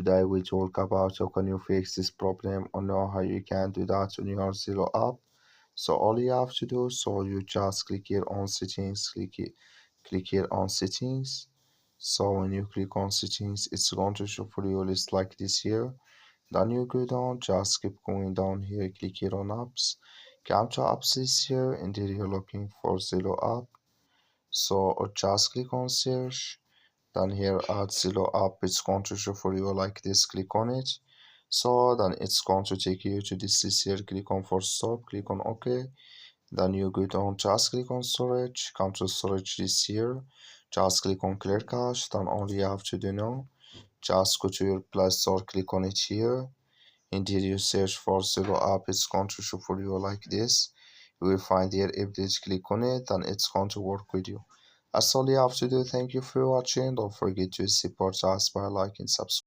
Today we talk about how can you fix this problem or know how you can do that on your Zello app. So all you have to do, so you just click here on settings, click here on settings. So when you click on settings, it's going to show for you a list like this here. Then you go down, just keep going down here, click here on apps. Come to apps is here, and here you're looking for Zello app. So just click on search. Then here at Zello app, it's going to show for you like this. Click on it. So then it's going to take you to this list here. Click on for stop. Click on OK. Then you go down. Just click on storage. Come to storage this here. Just click on clear cache. Then all you have to do now, just go to your Play Store. Click on it here. And here you search for Zello app. It's going to show for you like this. You will find here update. Click on it, and it's going to work with you. That's all you have to do. Thank you for watching. Don't forget to support us by liking, subscribe.